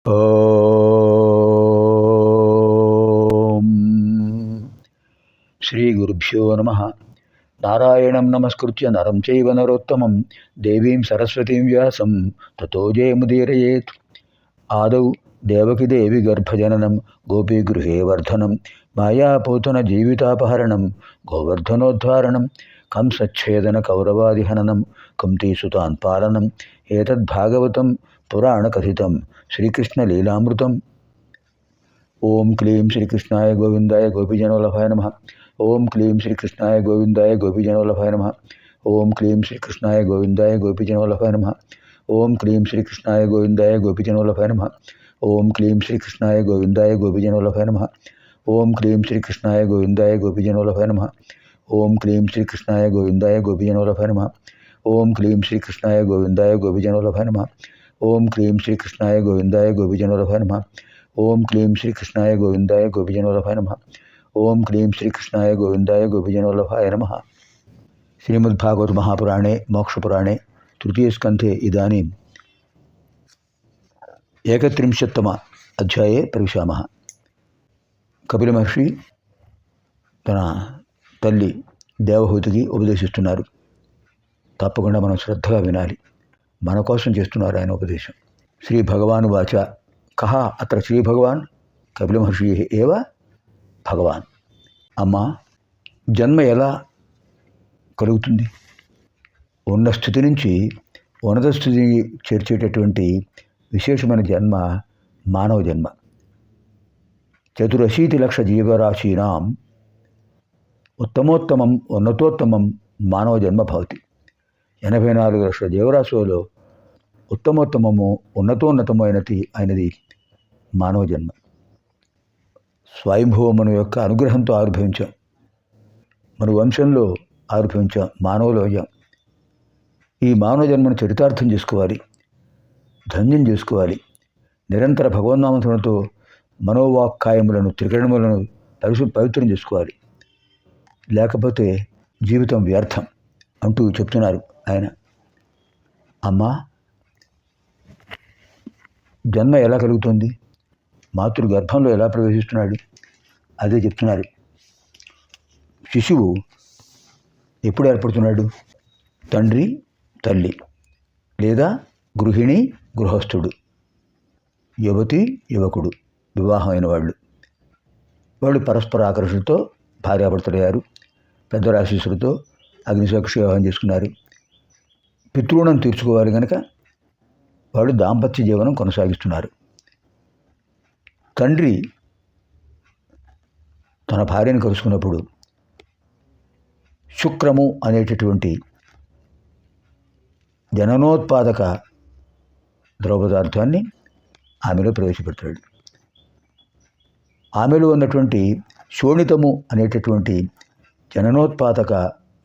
ఓం శ్రీ గురుభ్యో నమః. నారాయణం నమస్కృత్య నరం చైవ నరోత్తమం దేవీం సరస్వతీం వ్యాసం తతో జయముదీరయేత్. ఆదౌ దేవకి దేవి గర్భజననం గోపీగృహే వర్ధనం మాయాపూతన జీవితాపహరణం గోవర్ధనోద్ధారణం కంసచ్ఛేదన కౌరవాదిహననం కుంతీసుతాన్ పాలనం ఏతద్భాగవతం పురాణకథితం శ్రీకృష్ణలీలామృతం. ఓం క్లీం శ్రీకృష్ణాయ గోవిందాయ గోపీజనవల్లభాయ నమః. ఓం క్లీం శ్రీకృష్ణాయ గోవిందాయ గోపీజనవల్లభాయ నమః. ఓం క్లీం శ్రీకృష్ణాయ గోవిందాయ గోపీజనవల్లభాయ నమః. ఓం క్లీం శ్రీకృష్ణాయ గోవిందాయ గోపీజనవల్లభాయ నమః. ఓం క్లీం శ్రీకృష్ణాయ గోవిందాయ గోపీజనవల్లభాయ నమః. ఓం క్లీం శ్రీకృష్ణాయ గోవిందాయ గోపీజనవల్లభాయ నమః. ఓం క్లీం శ్రీకృష్ణాయ గోవిందాయ గోపీజనవల్లభాయ నమః. ఓం క్లీం శ్రీకృష్ణాయ గోవిందాయ గోపీజనవల్లభాయ నమః. ఓం క్లీం శ్రీకృష్ణాయ గోవిందాయ గోపీజనవల్లభాయ నమః. ఓం క్లీం శ్రీకృష్ణాయ గోవిందాయ గోపీజనవల్లభాయ నమః. ఓం క్లీం శ్రీకృష్ణాయ గోవిందాయ గోపీజనవల్లభాయ నమః. శ్రీమద్భాగవత మహాపురాణే మోక్షపురాణే తృతీయస్కంధే ఇదానీం 31తమ అధ్యాయే ప్రవిశామः. కపిల మహర్షి తన తల్లి దేవహూతికి ఉపదేశిస్తున్నారు. తప్పకుండా మనం శ్రద్ధగా వినాలి. మన కోసం చేస్తున్నారు ఆయన ఉపదేశం. శ్రీ భగవాన్ వాచ కహ అత్ర శ్రీ భగవాన్ కపిల మహర్షి ఏవ భగవాన్. అమ్మ, జన్మ ఎలా కలుగుతుంది? ఉన్న స్థితి నుంచి ఉన్నత స్థితికి చేర్చేటటువంటి విశేషమైన జన్మ మానవ జన్మ. 84,00,000 జీవరాశీనాం ఉత్తమోత్తమం ఉన్నతోత్తమం మానవ జన్మ భవతి. 84 లక్షల జీవరాశులలో ఉత్తమోత్తమము ఉన్నతోన్నతమైనది మానవ జన్మ. స్వయంభూమను యొక్క అనుగ్రహంతో ఆవిర్భవించాం. మన వంశంలో ఆవిర్భవించాం, మానవులయ్యాం. ఈ మానవ జన్మను చరితార్థం చేసుకోవాలి, ధన్యం చేసుకోవాలి. నిరంతర భగవన్నామతో మనోవాక్కాయములను త్రికరణములను పవిత్రం చేసుకోవాలి. లేకపోతే జీవితం వ్యర్థం అంటూ చెప్తున్నారు ఆయన. అమ్మా, జన్మ ఎలా కలుగుతుంది? మాతృ గర్భంలో ఎలా ప్రవేశిస్తున్నాడు? అదే చెప్తున్నారు. శిశువు ఎప్పుడు ఏర్పడుతున్నాడు? తండ్రి తల్లి లేదా గృహిణి గృహస్థుడు, యువతి యువకుడు, వివాహమైన వాళ్ళు పరస్పర ఆకర్షణతో భార్యాభర్తలయ్యారు. పెద్దల ఆశీస్సులతో అగ్నిసాక్షి వివాహం చేసుకున్నారు. పితృణం తీర్చుకోవాలి కనుక వాళ్ళు దాంపత్య జీవనం కొనసాగిస్తున్నారు. తండ్రి తన భార్యను కలుసుకున్నప్పుడు శుక్రము అనేటటువంటి జననోత్పాదక ద్రవ పదార్థాన్ని ఆమెలో ప్రవేశపెడతాడు. ఆమెలో ఉన్నటువంటి శోణితము అనేటటువంటి జననోత్పాదక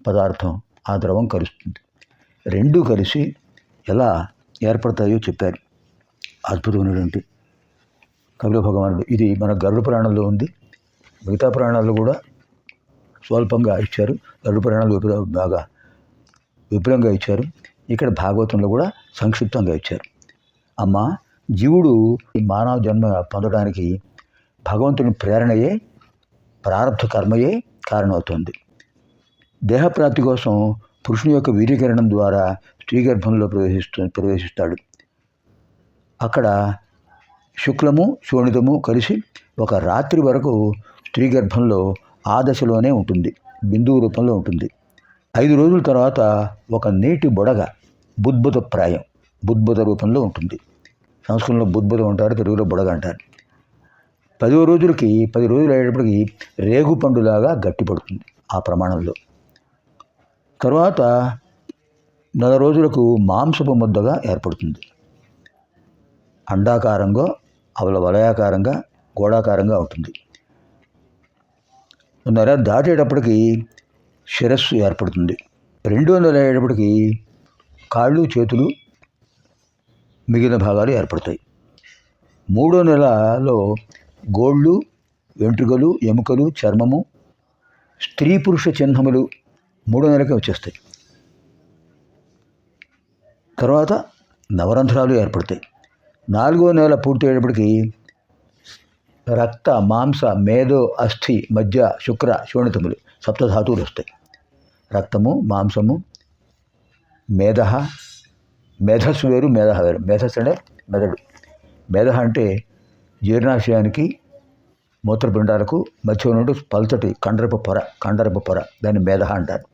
పదార్థం ఆ ద్రవం కలుస్తుంది. రెండూ కలిసి ఎలా ఏర్పడతాయో చెప్పారు అద్భుతమైనటువంటి కపిల భగవానుడు. ఇది మన గరుడ పురాణంలో ఉంది. మిగతా పురాణాల్లో కూడా స్వల్పంగా ఇచ్చారు. గరుడ పురాణాలు బాగా విపులంగా ఇచ్చారు. ఇక్కడ భాగవతంలో కూడా సంక్షిప్తంగా ఇచ్చారు. అమ్మ, జీవుడు ఈ మానవ జన్మ పొందడానికి భగవంతుని ప్రేరణయే, ప్రారంభ కర్మయే కారణమవుతుంది. దేహప్రాప్తి కోసం పురుషుని యొక్క వీర్యకిరణం ద్వారా స్త్రీ గర్భంలో ప్రవేశిస్తాడు. అక్కడ శుక్లము శోణితము కలిసి ఒక రాత్రి వరకు స్త్రీ గర్భంలో ఆ దశలోనే ఉంటుంది, బిందువు రూపంలో ఉంటుంది. 5 రోజుల తర్వాత ఒక నీటి బుడగ బుద్భుత ప్రాయం, బుద్భుత రూపంలో ఉంటుంది. సంస్కృతంలో బుద్భుతం అంటారు, తెలుగులో బుడగ అంటారు. 10 రోజులు అయ్యేటప్పటికి రేగు పండులాగా గట్టిపడుతుంది ఆ ప్రమాణంలో. తర్వాత 4 రోజులకు మాంసపు ముద్దగా ఏర్పడుతుంది. అండాకారంగా, వలయాకారంగా, గోళాకారంగా ఉంటుంది. 1.5 దాటేటప్పటికి శిరస్సు ఏర్పడుతుంది. 200 అయ్యేటప్పటికి కాళ్ళు చేతులు మిగిలిన భాగాలు ఏర్పడతాయి. 3వ నెలలో గోళ్ళు, వెంట్రుకలు, ఎముకలు, చర్మము, స్త్రీ పురుష చిహ్నములు 3వ నెలకే వచ్చేస్తాయి. తర్వాత నవరంధ్రాలు ఏర్పడతాయి. 4వ నెల పూర్తి అయ్యేటప్పటికి రక్త, మాంస, మేధో, అస్థి, మధ్య, శుక్ర, శోణితములు సప్తధాతువులు వస్తాయి. రక్తము, మాంసము, మేధ, మేధస్సు వేరు, మేధ వేరు. మేధస్సు అంటే మెదడు. మేధ అంటే జీర్ణాశయానికి, మూత్రపిండాలకు మధ్య నుండి పల్చటి కండరపు పొర దాన్ని మేధ అంటారు.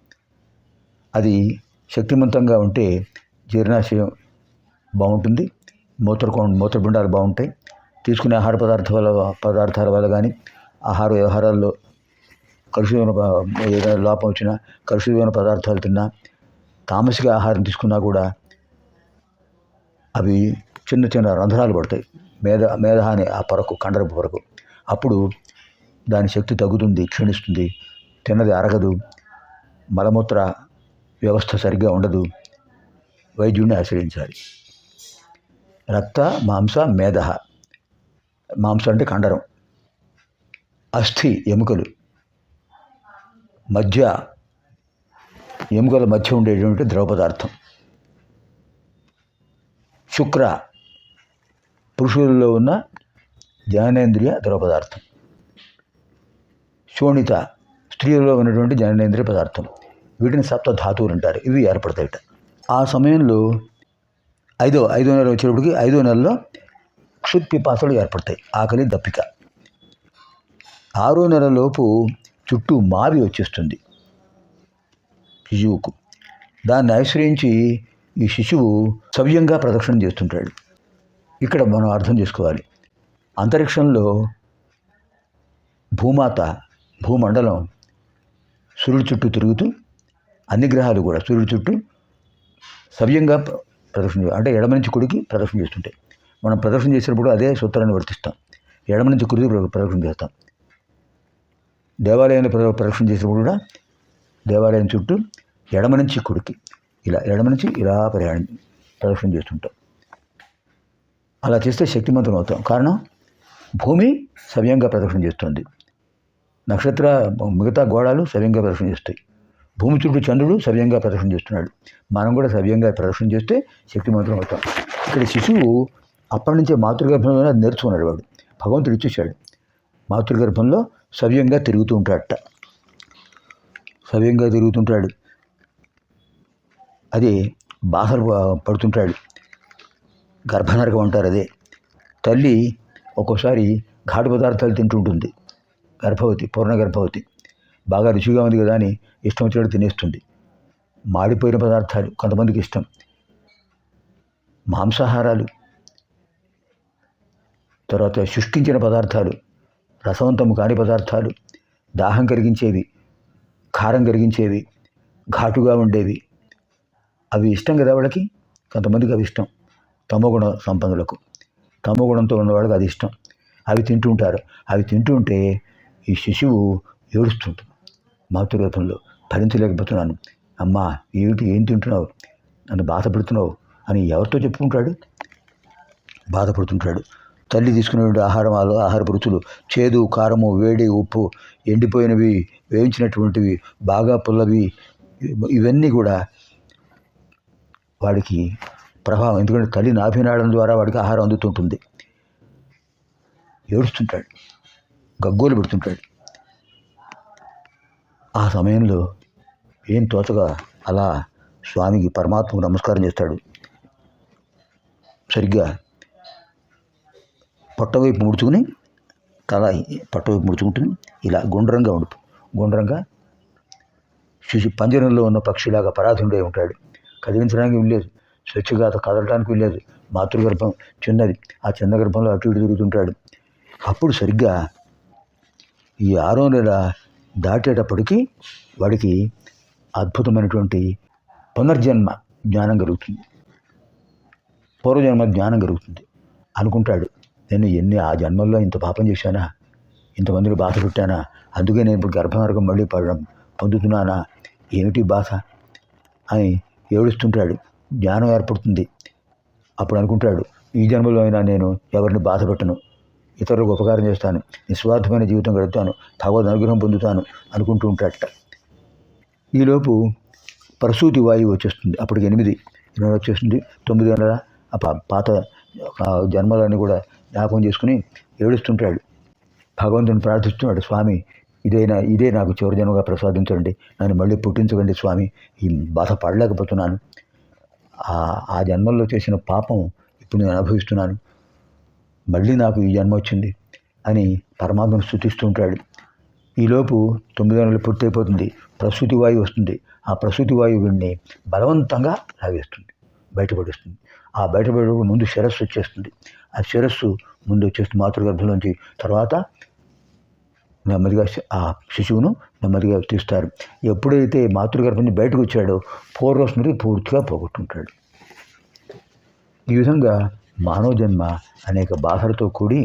అది శక్తివంతంగా ఉంటే జీర్ణాశయం బాగుంటుంది, మూత్రపిండాలు బాగుంటాయి. తీసుకునే ఆహార పదార్థాల వల్ల కానీ ఆహార వ్యవహారాల్లో కలుషితమైన ఏదైనా లోపం వచ్చినా, కలుషితమైన పదార్థాలు తిన్నా, తామసిక ఆహారం తీసుకున్నా కూడా అవి చిన్న చిన్న రంధ్రాలు పడతాయి మేధ అనే ఆ పొరకు, కండరపు పొరకు. అప్పుడు దాని శక్తి తగ్గుతుంది, క్షీణిస్తుంది, తిన్నది అరగదు, మలమూత్ర వ్యవస్థ సరిగ్గా ఉండదు. వైద్యుడిని ఆశ్రయించాలి. రక్త, మాంస, మేధ. మాంసం అంటే కండరం, అస్థి ఎముకలు, మధ్య ఎముకల మధ్య ఉండేటువంటి ద్రవ పదార్థం, శుక్ర పురుషులలో ఉన్న జననేంద్రియ ద్రవ పదార్థం, శోణిత స్త్రీలలో ఉన్నటువంటి జననేంద్రియ పదార్థం. వీటిని సప్తధాతువులు అంటారు. ఇవి ఏర్పడతాయిట. ఆ సమయంలో ఐదో నెల వచ్చేటప్పటికి 5వ నెలలో క్షుత్పిపాసలు ఏర్పడతాయి, ఆకలి, దప్పిక. 6వ నెలలోపు చుట్టూ మావి వచ్చేస్తుంది శిశువుకు. దాన్ని ఆశ్రయించి ఈ శిశువు సవ్యంగా ప్రదక్షిణం చేస్తుంటాడు. ఇక్కడ మనం అర్థం చేసుకోవాలి, అంతరిక్షంలో భూమాత, భూమండలం సూర్యుడి చుట్టూ తిరుగుతూ, అన్ని గ్రహాలు కూడా సూర్యుడి చుట్టూ సవ్యంగా ప్రదక్షిణ, అంటే ఎడమ నుంచి కుడికి ప్రదక్షిణ చేస్తుంటాయి. మనం ప్రదక్షిణ చేసినప్పుడు అదే సూత్రాన్ని వర్తిస్తాం. ఎడమ నుంచి కుడికి ప్రదక్షిణ చేస్తాం. దేవాలయంలో ప్రదక్షిణ చేసినప్పుడు కూడా దేవాలయం చుట్టూ ఎడమ నుంచి కుడికి ఎడమ నుంచి ఇలా ప్రదక్షిణ చేస్తుంటాం. అలా చేస్తే శక్తిమంతం అవుతాం. కారణం, భూమి సవ్యంగా ప్రదక్షిణ చేస్తుంది, మిగతా గోళాలు సవ్యంగా ప్రదక్షిణ చేస్తాయి, భూమి చుట్టూ చంద్రుడు సవ్యంగా ప్రదక్షిణ చేస్తున్నాడు. మనం కూడా సవ్యంగా ప్రదక్షిణ చేస్తే శక్తిమంతం అవుతాం. ఇక్కడ శిశువు అప్పటి నుంచే మాతృగర్భంలోనే అది నేర్చుకున్నాడు. వాడు భగవంతుడు ఇచ్చేశాడు. మాతృగర్భంలో సవ్యంగా తిరుగుతూ ఉంటాడు. అది బాధలు పడుతుంటాడు. గర్భనరకం అంటారు అదే. తల్లి ఒక్కోసారి ఘాటు పదార్థాలు తింటుంటుంది. పూర్ణ గర్భవతి బాగా రుచిగా ఉంది కదా అని ఇష్టం వచ్చినట్టు తినేస్తుంది. మాడిపోయిన పదార్థాలు కొంతమందికి ఇష్టం, మాంసాహారాలు, తర్వాత శుష్కించిన పదార్థాలు, రసవంతము కాని పదార్థాలు, దాహం కలిగించేవి, కారం కలిగించేవి, ఘాటుగా ఉండేవి, అవి ఇష్టం కదా వాళ్ళకి. కొంతమందికి అవి ఇష్టం, తమోగుణ సంపన్నులకు, తమోగుణంతో ఉన్నవాళ్ళకి అది ఇష్టం. అవి తింటూ ఉంటారు. అవి తింటుంటే ఈ శిశువు ఏడుస్తుంటుంది. మాతృగర్భంలో భరించలేకపోతున్నాను, అమ్మా ఏం తింటున్నావు, నన్ను బాధపడుతున్నావు అని ఎవరితో చెప్పుకుంటాడు? బాధపడుతుంటాడు. తల్లి తీసుకునేటువంటి ఆహారపు రుచులు చేదు, కారము, వేడి, ఉప్పు, ఎండిపోయినవి, వేయించినటువంటివి, బాగా పుల్లవి, ఇవన్నీ కూడా వాడికి ప్రభావం. ఎందుకంటే తల్లి నాభినాళం ద్వారా వాడికి ఆహారం అందుతుంటుంది. ఏడుస్తుంటాడు, గగ్గోలు పెడుతుంటాడు. ఆ సమయంలో ఏం తోచగా అలా స్వామికి, పరమాత్మకు నమస్కారం చేస్తాడు. సరిగ్గా పొట్టవైపు ముడుచుకుని, పొట్టవైపు ముడుచుకుంటుంది. ఇలా గుండ్రంగా శిశు పంజరంలో ఉన్న పక్షిలాగా పరాధుండే ఉంటాడు. కదిలించడానికి వీల్లేదు, స్వేచ్ఛగా కదలడానికి వీల్లేదు. మాతృగర్భం చిన్నది, ఆ చిన్న గర్భంలో అటు ఇటు తిరుగుతుంటాడు. అప్పుడు సరిగ్గా ఈ 6వ నెల దాటేటప్పటికీ వాడికి అద్భుతమైనటువంటి పునర్జన్మ జ్ఞానం కలుగుతుంది, పూర్వజన్మ జ్ఞానం కలుగుతుంది. అనుకుంటాడు, నేను ఆ జన్మల్లో ఇంత పాపం చేశానా, ఇంతమందిని బాధ పెట్టానా, అందుకే నేను ఇప్పుడు గర్భమార్గం మళ్ళీ పొందుతున్నానా, ఏమిటి బాధ అని ఏడుస్తుంటాడు. జ్ఞానం ఏర్పడుతుంది. అప్పుడు అనుకుంటాడు, ఈ జన్మలో అయినా నేను ఎవరిని బాధ పెట్టను, ఇతరులకు ఉపకారం చేస్తాను, నిస్వార్థమైన జీవితం గడుపుతాను, భగవద్ అనుగ్రహం పొందుతాను అనుకుంటూ ఉంటాడట. ఈలోపు ప్రసూతి వాయువు వచ్చేస్తుంది. అప్పటికి 8 వచ్చేస్తుంది. 9 పాత జన్మలన్నీ కూడా జ్ఞాపకం చేసుకుని ఏడుస్తుంటాడు. భగవంతుని ప్రార్థిస్తున్నాడు, స్వామి ఇదే నాకు చివరి జన్మగా ప్రసాదించండి, నన్ను మళ్ళీ పుట్టించకండి స్వామి, ఈ బాధ పడలేకపోతున్నాను, ఆ జన్మల్లో చేసిన పాపం ఇప్పుడు నేను అనుభవిస్తున్నాను, మళ్ళీ నాకు ఈ జన్మ వచ్చింది అని పరమాత్మను స్తుతిస్తూ ఉంటాడు. ఈలోపు 9 నెలలు పూర్తయిపోతుంది. ప్రసూతి వాయువు వస్తుంది. ఆ ప్రసూతి వాయువు వీడిని బలవంతంగా లాగేస్తుంది, బయటపడేస్తుంది. ఆ బయటపడే ముందు శిరస్సు వచ్చేస్తుంది. ఆ శిరస్సు ముందు వచ్చేస్తుంది మాతృగర్భంలోంచి. తర్వాత నెమ్మదిగా ఆ శిశువును నెమ్మదిగా తీస్తారు. ఎప్పుడైతే మాతృగర్భం నుంచి బయటకు వచ్చాడో పూర్వస్మృతి పూర్తిగా పోగొట్టుంటాడు. ఈ విధంగా మానవ జన్మ అనేక బాధలతో కూడి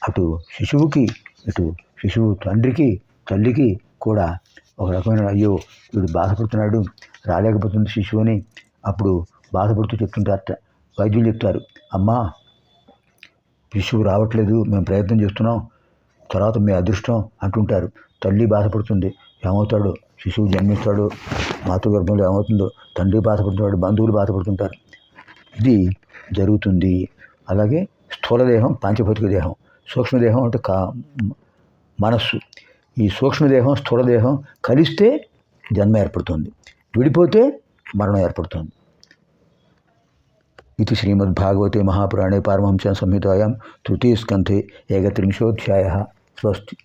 అటు శిశువుకి ఇటు శిశువు తండ్రికి తల్లికి కూడా ఒక రకమైన అయ్యో వీడు బాధపడుతున్నాడు, రాలేకపోతుంది శిశువు అని అప్పుడు బాధపడుతూ చెప్తుంటారట. వైద్యులు చెప్తారు, అమ్మా శిశువు రావట్లేదు, మేము ప్రయత్నం చేస్తున్నాం, తర్వాత మీ అదృష్టం అంటుంటారు. తల్లి బాధపడుతుంది, ఏమవుతాడు శిశువు జన్మిస్తాడు, మాతృగర్భంలో ఏమవుతుందో, తండ్రి బాధపడుతున్నాడు, బంధువులు బాధపడుతుంటారు. ఇది జరుగుతుంది. అలాగే స్థూలదేహం, పాంచభౌతిక దేహం, సూక్ష్మదేహం అంటే మనస్సు. ఈ సూక్ష్మదేహం స్థూలదేహం కలిస్తే జన్మ ఏర్పడుతుంది, విడిపోతే మరణం ఏర్పడుతుంది. ఇది శ్రీమద్భాగవతే మహాపురాణే పారమహంస్యాం సంహితాయాం 3వ స్కంధే 31వ అధ్యాయः. స్వస్తి.